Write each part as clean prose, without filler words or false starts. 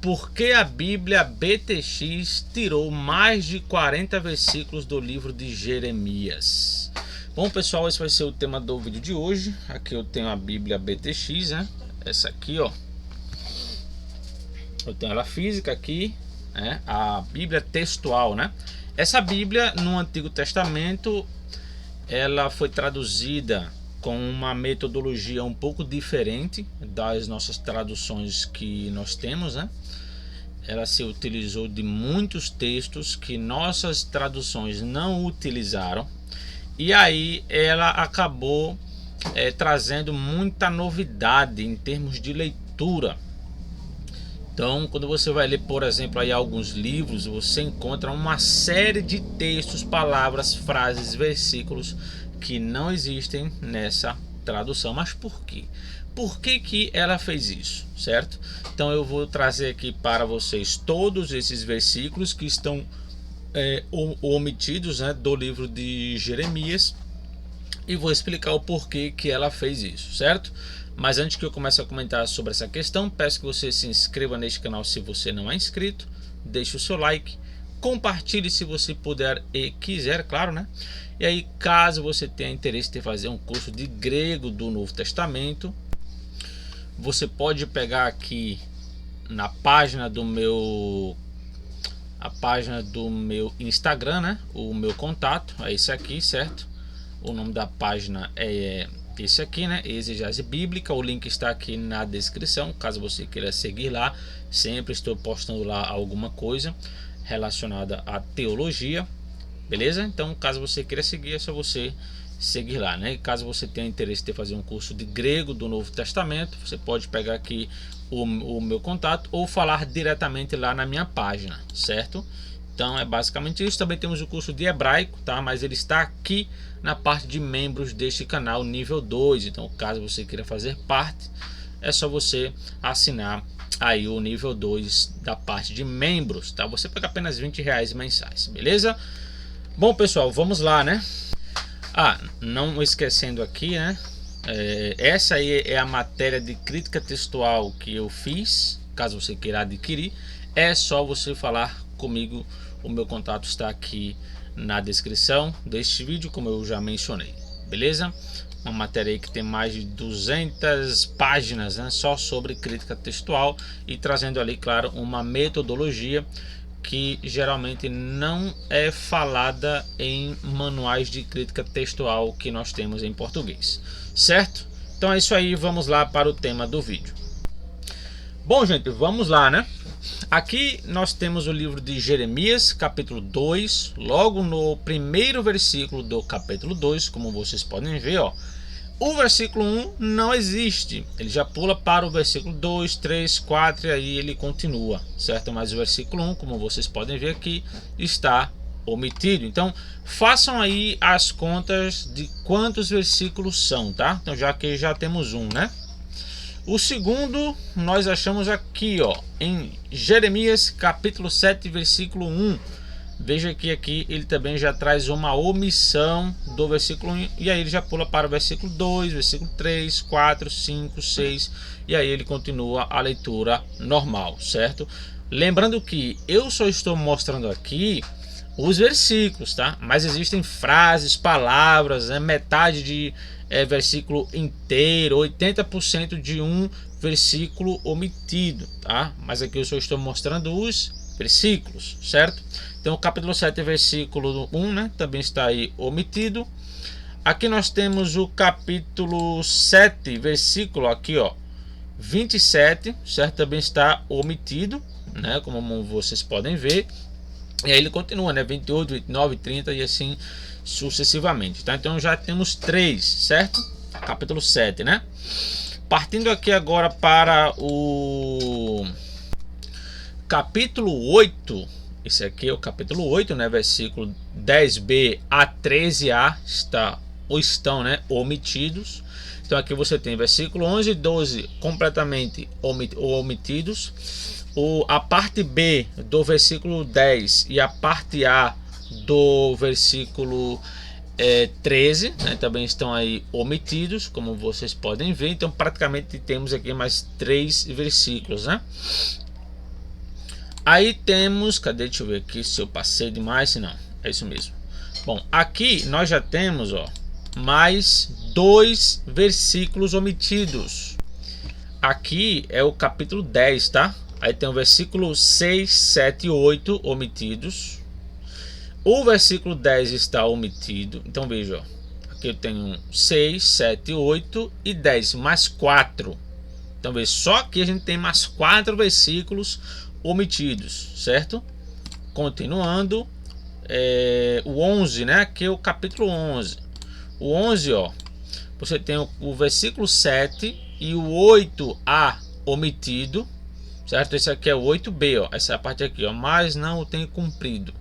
Por que a Bíblia BTX tirou mais de 40 versículos do livro de Jeremias? Bom, pessoal, esse vai ser o tema do vídeo de hoje. Aqui eu tenho a Bíblia BTX, né? Essa aqui, ó. Eu tenho ela física aqui, né? A Bíblia textual, né? Essa Bíblia no Antigo Testamento, ela foi traduzida com uma metodologia um pouco diferente das nossas traduções que nós temos, né? Ela se utilizou de muitos textos que nossas traduções não utilizaram, e aí ela acabou trazendo muita novidade em termos de leitura. Então, quando você vai ler, por exemplo, aí alguns livros, você encontra uma série de textos, palavras, frases, versículos que não existem nessa tradução. Mas por quê? Por que ela fez isso, certo? Então eu vou trazer aqui para vocês todos esses versículos que estão omitidos, né, do livro de Jeremias, e vou explicar o porquê que ela fez isso, certo? Mas antes que eu comece a comentar sobre essa questão, peço que você se inscreva neste canal se você não é inscrito, deixe o seu like, compartilhe se você puder e quiser, claro, né? E aí, caso você tenha interesse em fazer um curso de grego do Novo Testamento, você pode pegar aqui na página do meu Instagram, né? O meu contato é esse aqui, certo? O nome da página é esse aqui, né? Exegese Bíblica. O link está aqui na descrição, caso você queira seguir lá. Sempre estou postando lá alguma coisa relacionada à teologia, beleza? Então, caso você queira seguir, é só você seguir lá, né? E caso você tenha interesse em fazer um curso de grego do Novo Testamento, você pode pegar aqui o meu contato ou falar diretamente lá na minha página, certo? Então é basicamente isso. Também temos o curso de hebraico, tá? Mas ele está aqui na parte de membros deste canal nível 2. Então, caso você queira fazer parte, é só você assinar aí o nível 2 da parte de membros, tá? Você paga apenas R$20 mensais, beleza? Bom, pessoal, vamos lá, né? Não esquecendo aqui, né? Essa aí é a matéria de crítica textual que eu fiz. Caso você queira adquirir, é só você falar comigo. O meu contato está aqui na descrição deste vídeo, como eu já mencionei, beleza? Uma matéria aí que tem mais de 200 páginas, né? Só sobre crítica textual, e trazendo ali, claro, uma metodologia que geralmente não é falada em manuais de crítica textual que nós temos em português, certo? Então é isso aí, vamos lá para o tema do vídeo. Bom, gente, vamos lá, né? Aqui nós temos o livro de Jeremias, capítulo 2, logo no primeiro versículo do capítulo 2, como vocês podem ver, ó. O versículo 1 não existe, ele já pula para o versículo 2, 3, 4 e aí ele continua, certo? Mas o versículo 1, como vocês podem ver aqui, está omitido. Então façam aí as contas de quantos versículos são, tá? Então já que já temos um, né? O segundo nós achamos aqui, ó, em Jeremias capítulo 7, versículo 1. Veja que aqui ele também já traz uma omissão do versículo 1, e aí ele já pula para o versículo 2, versículo 3, 4, 5, 6, e aí ele continua a leitura normal, certo? Lembrando que eu só estou mostrando aqui os versículos, tá? Mas existem frases, palavras, né? Metade de versículo inteiro, 80% de um versículo omitido, tá? Mas aqui eu só estou mostrando os versículos, certo? Então o capítulo 7, versículo 1, né, também está aí omitido. Aqui nós temos o capítulo 7, versículo aqui, ó, 27, certo? Também está omitido, né, como vocês podem ver. E aí ele continua, né, 28, 29, 30 e assim sucessivamente, tá? Então já temos 3, certo? Capítulo 7, né? Partindo aqui agora para o capítulo 8, esse aqui é o capítulo 8, né, versículo 10b a 13a estão, né, omitidos. Então aqui você tem versículo 11 e 12 completamente omitidos. A parte B do versículo 10 e a parte A do versículo 13, né, também estão aí omitidos, como vocês podem ver. Então praticamente temos aqui mais 3 versículos, né? Aí temos, cadê? Deixa eu ver aqui se eu passei demais, se não, é isso mesmo. Bom, aqui nós já temos, ó, mais 2 versículos omitidos. Aqui é o capítulo 10, tá? Aí tem o versículo 6, 7 e 8 omitidos. O versículo 10 está omitido. Então veja, ó, aqui eu tenho 6, 7, 8 e 10, mais 4. Então veja, só aqui a gente tem mais 4 versículos omitidos, certo? Continuando, o 11, né? Aqui é o capítulo 11. O 11, ó, você tem o versículo 7 e o 8a omitido, certo? Esse aqui é o 8b, ó, essa parte aqui, ó, mas não o tenho cumprido.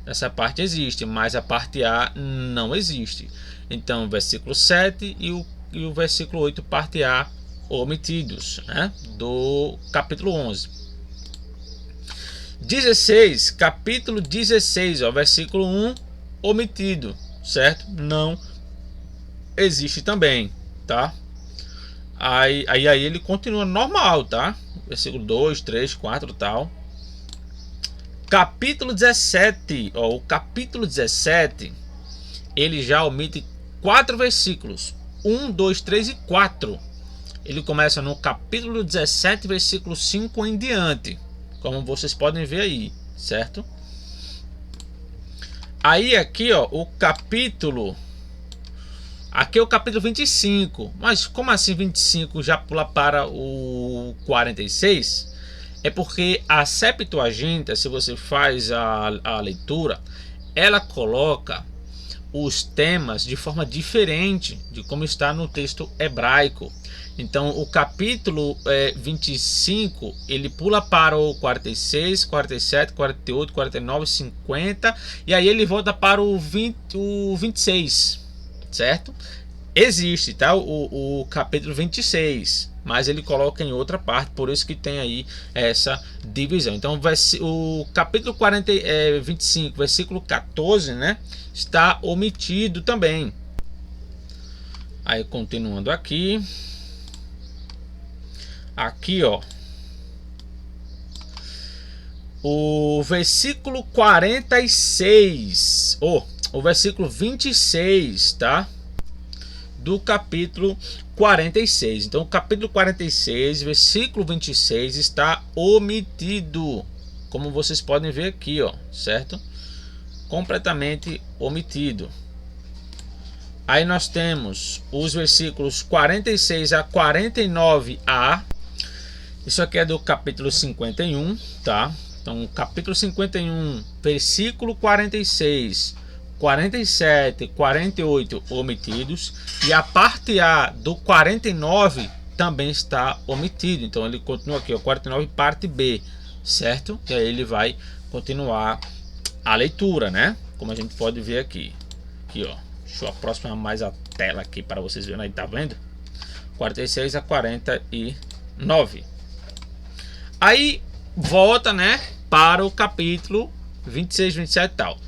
Essa parte existe, mas a parte A não existe. Então, o versículo 7 e o versículo 8, parte A, omitidos, né? Do capítulo 11. 16, capítulo 16, ó, versículo 1, omitido, certo? Não existe também, tá? Aí ele continua normal, tá? Versículo 2, 3, 4 tal. Capítulo 17, ó, o capítulo 17, ele já omite 4 versículos, 1, 2, 3 e 4. Ele começa no capítulo 17, versículo 5 em diante, como vocês podem ver aí, certo? Aí aqui, ó, o capítulo, aqui é o capítulo 25, mas como assim 25 já pula para o 46? É porque a Septuaginta, se você faz a leitura, ela coloca os temas de forma diferente de como está no texto hebraico. Então o capítulo 25, ele pula para o 46, 47, 48, 49, 50 e aí ele volta para o 26, certo? Existe, tá? O capítulo 26, mas ele coloca em outra parte, por isso que tem aí essa divisão. Então o capítulo 25, versículo 14, né, está omitido também. Aí continuando aqui, ó, o versículo 46, o versículo 26, tá? Do capítulo 46. Então, o capítulo 46, versículo 26 está omitido, como vocês podem ver aqui, ó, certo? Completamente omitido. Aí nós temos os versículos 46 a 49a. Isso aqui é do capítulo 51, tá? Então, capítulo 51, versículo 46, 47, 48 omitidos, e a parte A do 49 também está omitido. Então ele continua aqui, ó, 49 parte B, certo? E aí ele vai continuar a leitura, né? Como a gente pode ver aqui. Aqui, ó. Deixa eu aproximar mais a tela aqui para vocês verem aí, tá vendo? 46 a 49. Aí volta, né, para o capítulo 26, 27 e tal.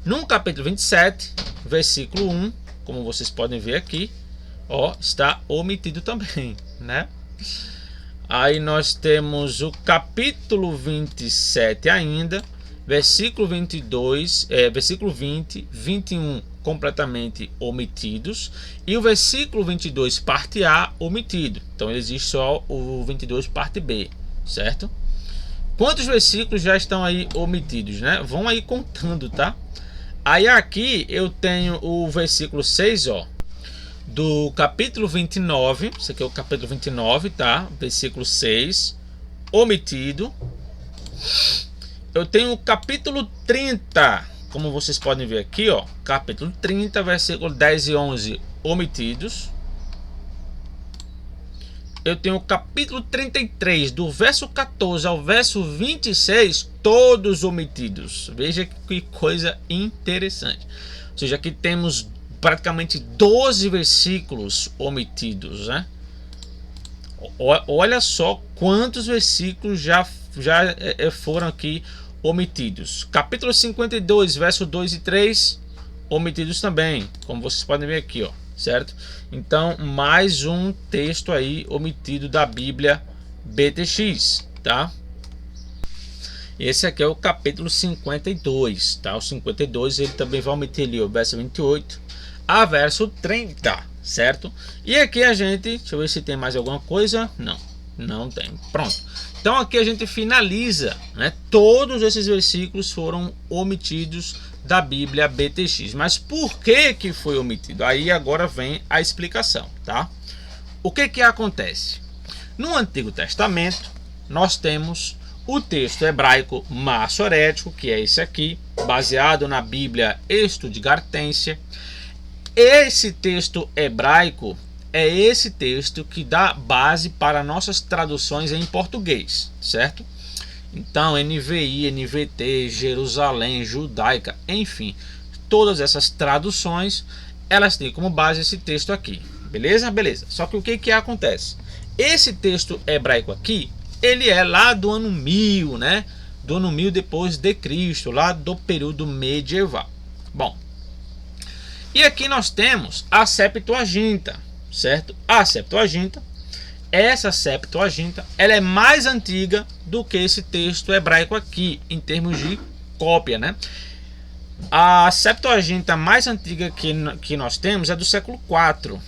No capítulo 27, versículo 1, como vocês podem ver aqui, ó, está omitido também, né? Aí nós temos o capítulo 27 ainda, versículo 22, versículo 20, 21 completamente omitidos, e o versículo 22 parte A omitido. Então existe só o 22 parte B, certo? Quantos versículos já estão aí omitidos, né? Vão aí contando, tá? Aí aqui eu tenho o versículo 6, ó, do capítulo 29, isso aqui é o capítulo 29, tá? Versículo 6, omitido. Eu tenho o capítulo 30, como vocês podem ver aqui, ó, capítulo 30, versículo 10 e 11, omitidos. Eu tenho o capítulo 33, do verso 14 ao verso 26, todos omitidos. Veja que coisa interessante. Ou seja, aqui temos praticamente 12 versículos omitidos, né? Olha só quantos versículos já foram aqui omitidos. Capítulo 52, verso 2 e 3, omitidos também, como vocês podem ver aqui, ó, certo? Então, mais um texto aí omitido da Bíblia BTX, tá? Esse aqui é o capítulo 52, tá? O 52 ele também vai omitir ali o verso 28 a verso 30, certo? E aqui a gente, deixa eu ver se tem mais alguma coisa. Não tem. Pronto. Então aqui a gente finaliza, né? Todos esses versículos foram omitidos da Bíblia BTX. Mas por que foi omitido? Aí agora vem a explicação, tá? O que acontece? No Antigo Testamento, nós temos o texto hebraico massorético, que é esse aqui, baseado na Bíblia Estudgartensia. Esse texto hebraico é esse texto que dá base para nossas traduções em português, certo? Então, NVI, NVT, Jerusalém, Judaica, enfim, todas essas traduções, elas têm como base esse texto aqui, beleza? Beleza. Só que o que acontece? Esse texto hebraico aqui, ele é lá do ano 1000, né? Do ano 1000 depois de Cristo, lá do período medieval. Bom, e aqui nós temos a Septuaginta, certo? A Septuaginta, essa Septuaginta, ela é mais antiga do que esse texto hebraico aqui, em termos de cópia, né? A Septuaginta mais antiga que nós temos é do século IV,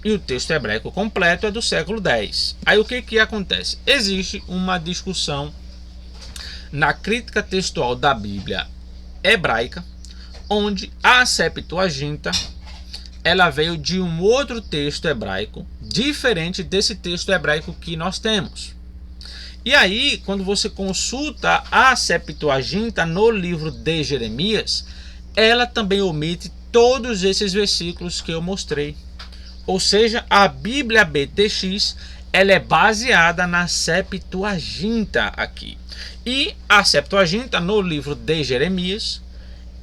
e o texto hebraico completo é do século X. Aí o que acontece? Existe uma discussão na crítica textual da Bíblia hebraica, onde a Septuaginta ela veio de um outro texto hebraico diferente desse texto hebraico que nós temos. E aí, quando você consulta a Septuaginta no livro de Jeremias, ela também omite todos esses versículos que eu mostrei. Ou seja, a Bíblia BTX ela é baseada na Septuaginta aqui. E a Septuaginta no livro de Jeremias,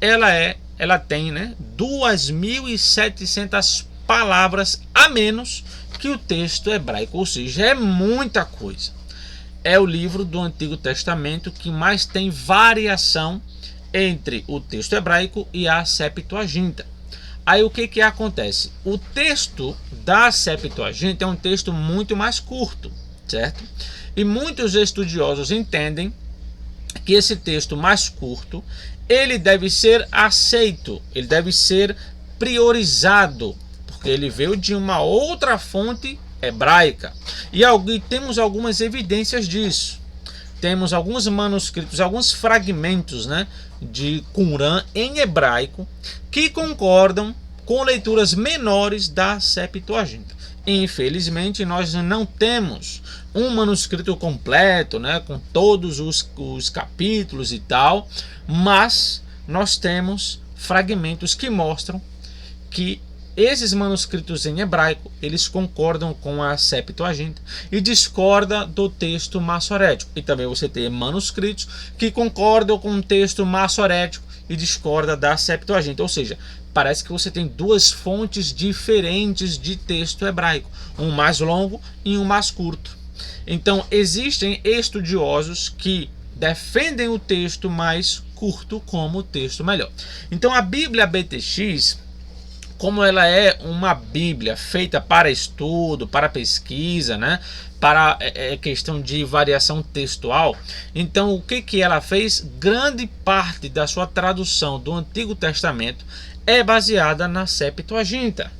ela tem, né, 2.700 palavras a menos que o texto hebraico, ou seja, é muita coisa. É o livro do Antigo Testamento que mais tem variação entre o texto hebraico e a Septuaginta. Aí o que acontece? O texto da Septuaginta é um texto muito mais curto, certo? E muitos estudiosos entendem que esse texto mais curto ele deve ser aceito, ele deve ser priorizado, porque ele veio de uma outra fonte hebraica. E temos algumas evidências disso. Temos alguns manuscritos, alguns fragmentos, né, de Qumran em hebraico que concordam com leituras menores da Septuaginta. Infelizmente, nós não temos um manuscrito completo, né, com todos os capítulos e tal, mas nós temos fragmentos que mostram que esses manuscritos em hebraico, eles concordam com a Septuaginta e discordam do texto massorético. E também você tem manuscritos que concordam com o texto massorético e discordam da Septuaginta. Ou seja, parece que você tem duas fontes diferentes de texto hebraico, um mais longo e um mais curto. Então, existem estudiosos que defendem o texto mais curto como o texto melhor. Então, a Bíblia BTX, como ela é uma Bíblia feita para estudo, para pesquisa, né, para questão de variação textual, então o que ela fez? Grande parte da sua tradução do Antigo Testamento é baseada na Septuaginta.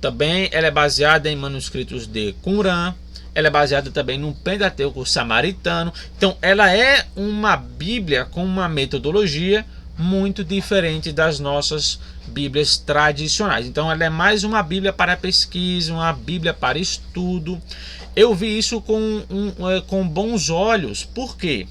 Também ela é baseada em manuscritos de Qumran, ela é baseada também no Pentateuco samaritano. Então ela é uma Bíblia com uma metodologia muito diferente das nossas Bíblias tradicionais. Então ela é mais uma Bíblia para pesquisa, uma Bíblia para estudo. Eu vi isso com bons olhos. Por quê?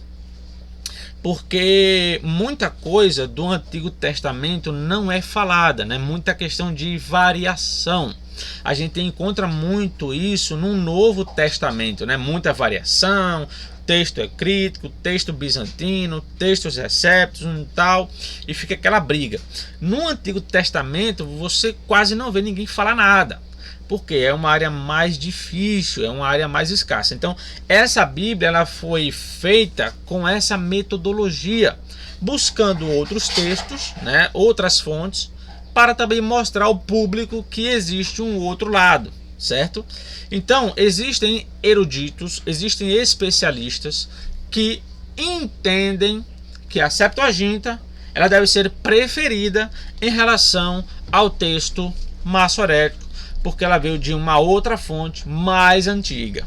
Porque muita coisa do Antigo Testamento não é falada, né? Muita questão de variação. A gente encontra muito isso no Novo Testamento, né? Muita variação, texto é crítico, texto bizantino, textos recépticos e tal, e fica aquela briga. No Antigo Testamento você quase não vê ninguém falar nada, porque é uma área mais difícil, é uma área mais escassa. Então essa Bíblia ela foi feita com essa metodologia, buscando outros textos, né, outras fontes, para também mostrar ao público que existe um outro lado, certo? Então existem eruditos, existem especialistas que entendem que a Septuaginta ela deve ser preferida em relação ao texto massorético, porque ela veio de uma outra fonte mais antiga.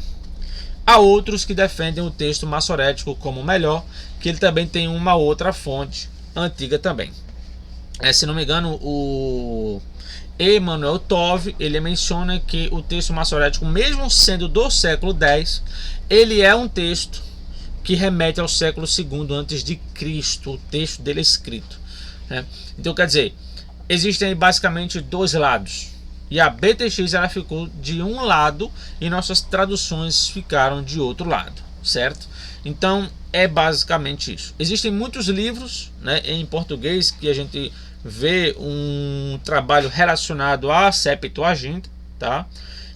Há outros que defendem o texto massorético como melhor, que ele também tem uma outra fonte antiga também. Se não me engano, o Emanuel Tove, ele menciona que o texto massorético, mesmo sendo do século X, ele é um texto que remete ao século II antes de Cristo, o texto dele é escrito, né? Então, quer dizer, existem basicamente dois lados, e a BTX ela ficou de um lado e nossas traduções ficaram de outro lado, certo? Então é basicamente isso. Existem muitos livros, né, em português que a gente vê um trabalho relacionado à Septuaginta, tá?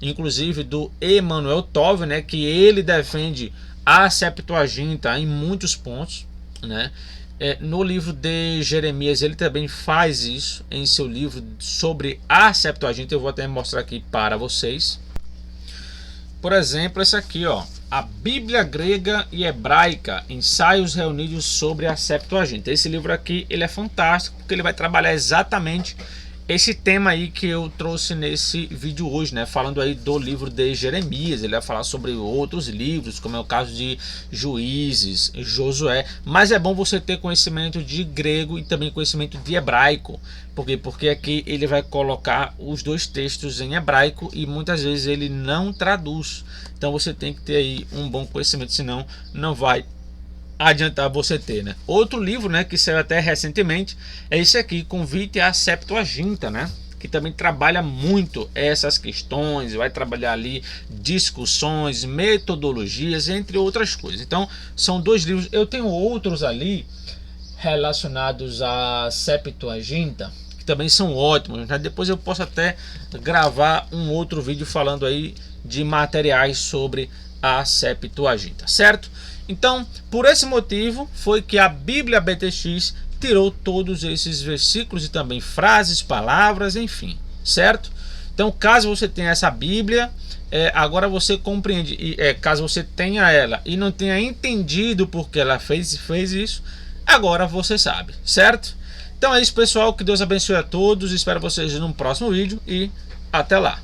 Inclusive do Emanuel Tove, né, que ele defende a Septuaginta em muitos pontos, né? No livro de Jeremias ele também faz isso em seu livro sobre a Septuaginta. Eu vou até mostrar aqui para vocês. Por exemplo, esse aqui, ó, a Bíblia Grega e Hebraica, ensaios reunidos sobre a Septuaginta. Esse livro aqui ele é fantástico porque ele vai trabalhar exatamente esse tema aí que eu trouxe nesse vídeo hoje, né? Falando aí do livro de Jeremias, ele vai falar sobre outros livros, como é o caso de Juízes, Josué. Mas é bom você ter conhecimento de grego e também conhecimento de hebraico. Por quê? Porque aqui ele vai colocar os dois textos em hebraico e muitas vezes ele não traduz. Então você tem que ter aí um bom conhecimento, senão não vai adiantar você ter, né? Outro livro, né, que saiu até recentemente é esse aqui, Convite à Septuaginta, né, que também trabalha muito essas questões, vai trabalhar ali discussões, metodologias, entre outras coisas. Então são dois livros. Eu tenho outros ali relacionados à Septuaginta que também são ótimos, né? Depois eu posso até gravar um outro vídeo falando aí de materiais sobre a Septuaginta, certo? Então, por esse motivo, foi que a Bíblia BTX tirou todos esses versículos e também frases, palavras, enfim, certo? Então, caso você tenha essa Bíblia, agora você compreende, caso você tenha ela e não tenha entendido porque ela fez isso, agora você sabe, certo? Então é isso, pessoal, que Deus abençoe a todos, espero vocês no próximo vídeo e até lá.